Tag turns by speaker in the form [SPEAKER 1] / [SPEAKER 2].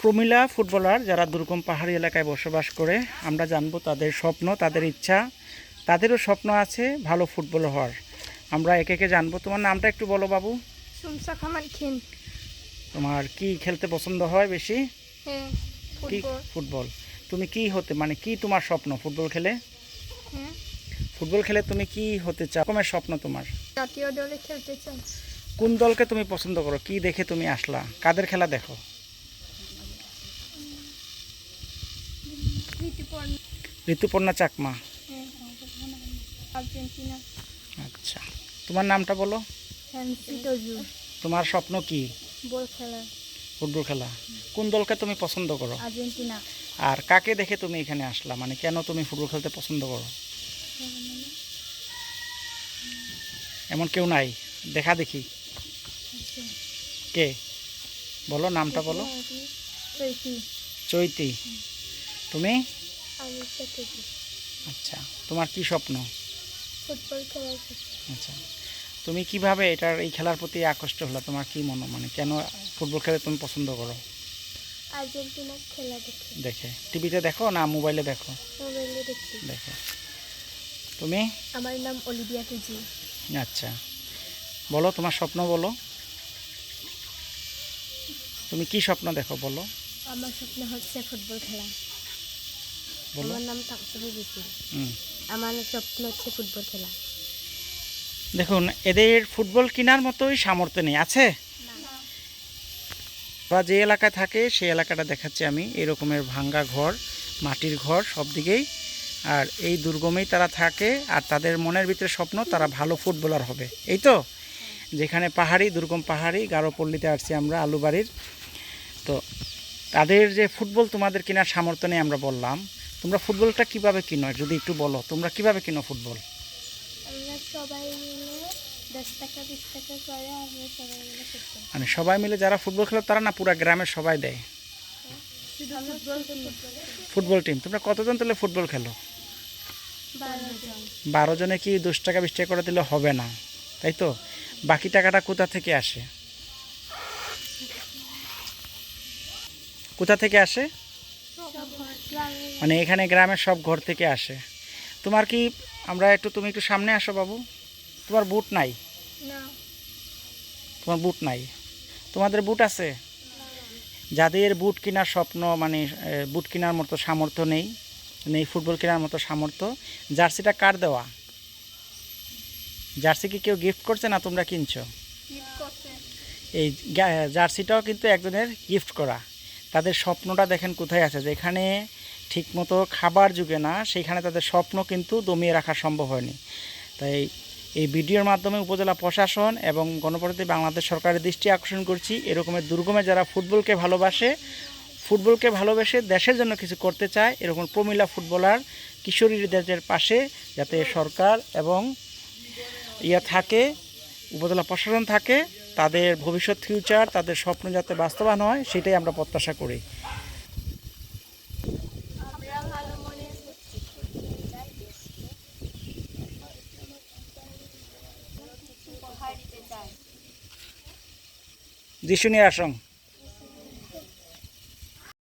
[SPEAKER 1] প্রমিলা footballer যারা দুর্গম পাহাড়ি এলাকায় বসবাস করে, আমরা জানবো তাদের স্বপ্ন, তাদের ইচ্ছা। তাদেরও স্বপ্ন আছে ভালো ফুটবলার হওয়ার। আমরা একে একে জানবো। তোমার নামটা একটু বলো বাবু।
[SPEAKER 2] সুমসা খামান খিন।
[SPEAKER 1] তোমার কি খেলতে পছন্দ হয় বেশি?
[SPEAKER 2] হ্যাঁ,
[SPEAKER 1] কি?
[SPEAKER 2] ফুটবল।
[SPEAKER 1] ফুটবল। তুমি কি হতে, মানে কি তোমার স্বপ্ন ফুটবল খেলে?
[SPEAKER 2] হ্যাঁ,
[SPEAKER 1] ফুটবল খেলে তুমি কি হতে চাও? কোন স্বপ্ন তোমার?
[SPEAKER 2] জাতীয় দলে খেলতে চাই।
[SPEAKER 1] কোন দলকে তুমি পছন্দ করো? কি দেখে তুমি আসলা? কাদের খেলা দেখো? ঋতুপর্ণা চাকমা।
[SPEAKER 2] হ্যাঁ, আর্জেন্টিনা।
[SPEAKER 1] আচ্ছা, তোমার নামটা বলো।
[SPEAKER 2] ফ্যান্সি টজু।
[SPEAKER 1] তোমার স্বপ্ন কি?
[SPEAKER 2] বল খেলা।
[SPEAKER 1] ফুটবল খেলা। কোন দলকে তুমি পছন্দ করো?
[SPEAKER 2] আর্জেন্টিনা।
[SPEAKER 1] আর কাকে দেখে তুমি এখানে আসলা, মানে কেন তুমি ফুটবল খেলতে পছন্দ করো? এমন কেউ নাই? দেখা দেখি কে, বলো নামটা বলো।
[SPEAKER 2] চৈতি।
[SPEAKER 1] চৈতি। তুমি?
[SPEAKER 2] আমি
[SPEAKER 1] আচ্ছা, তোমার কি স্বপ্ন?
[SPEAKER 2] ফুটবল খেলার।
[SPEAKER 1] আচ্ছা, তুমি কিভাবে এটার এই খেলার প্রতি আকৃষ্ট হলো? তোমার কি মনে, মানে কেন ফুটবল খেলে তুমি পছন্দ করো?
[SPEAKER 2] আর্জেন্টিনার খেলা দেখি।
[SPEAKER 1] দেখে টিভিতে দেখো না মোবাইলে দেখো?
[SPEAKER 2] মোবাইলে দেখি।
[SPEAKER 1] দেখো। তুমি?
[SPEAKER 2] আমার নাম অলিভিয়া টুজি।
[SPEAKER 1] আচ্ছা, বলো তোমার স্বপ্ন বলো। তুমি কি স্বপ্ন দেখো বলো?
[SPEAKER 2] আমার স্বপ্ন হচ্ছে ফুটবল খেলা।
[SPEAKER 1] বলো।
[SPEAKER 2] আমার নাম তাকসুবি বিপুল।
[SPEAKER 1] হুম।
[SPEAKER 2] আমার স্বপ্ন হচ্ছে ফুটবল খেলা।
[SPEAKER 1] দেখুন, এদের ফুটবল কেনার মতোই সামর্থ্য নেই। আছে? বা যে এলাকায় থাকে সেই এলাকাটা দেখাচ্ছি আমি। এরকমের ভাঙ্গা ঘর, মাটির ঘর সব দিকেই। আর এই দুর্গমেই তারা থাকে। আর তাদের মনের ভিতরে স্বপ্ন তারা ভালো ফুটবলার হবে। এই তো, যেখানে পাহাড়ি, দুর্গম পাহাড়ি গারোপল্লীতে আসছি আমরা, আলুবাড়ির। তো তাদের যে ফুটবল তোমাদের কেনার সামর্থ্য নেই আমরা বললাম, তোমরা ফুটবলটা কিভাবে কিনো যদি একটু বলো। তোমরা কিভাবে কিনো ফুটবল?
[SPEAKER 2] আমরা সবাই মিলে 10 টাকা 20 টাকা করে আমরা সবাই মিলে ফুটবল।
[SPEAKER 1] মানে সবাই মিলে যারা ফুটবল খেলো তারা না, পুরা গ্রামের সবাই দেয়?
[SPEAKER 2] শুধু ফুটবল
[SPEAKER 1] ফুটবল টিম। তোমরা কতজন তাহলে ফুটবল খেলো?
[SPEAKER 2] 12 জন।
[SPEAKER 1] 12 জনে কি 10 টাকা 20 টাকা করে দিলে হবে না, তাই তো? বাকি টাকাটা কোথা থেকে আসে? কোথা থেকে আসে? মানে এখানে গ্রামের সব ঘর থেকে আসে। তোমার কি, আমরা একটু, তুমি একটু সামনে আসো বাবু। তোমার বুট নাই?
[SPEAKER 2] না।
[SPEAKER 1] তোমার বুট নাই? তোমাদের বুট আছে? যাদের বুট কেনার স্বপ্ন, মানে বুট কেনার মতো সামর্থ্য নেই, নেই ফুটবল কেনার মতো সামর্থ্য, জার্সিটা কার দেওয়া? জার্সি কি কেউ গিফট করছে না তোমরা কিনছো? এই জার্সিটাও কিন্তু একজনের গিফট করা। তাদের স্বপ্নটা দেখেন কোথায় আছে। যেখানে ঠিকমতো খাবার যুগে না, সেখানে তাদের স্বপ্ন কিন্তু দমিয়ে রাখা সম্ভব হয়নি। তাই এই ভিডিওর মাধ্যমে উপজেলা প্রশাসন এবং গণপ্রজাতন্ত্রী বাংলাদেশ সরকারের দৃষ্টি আকর্ষণ করছি, এরকমের দুর্গমে যারা ফুটবলকে ভালোবেসে দেশের জন্য কিছু করতে চায়, এরকম প্রমিলা ফুটবলার কিশোরীদের পাশে যাতে সরকার এবং থাকে, উপজেলা প্রশাসন থাকে, তাদের ভবিষ্যৎ ফিউচার, তাদের স্বপ্ন যাতে বাস্তবায়ন হয়, সেটাই আমরা প্রত্যাশা করি। যিশু নিয়ে আসং।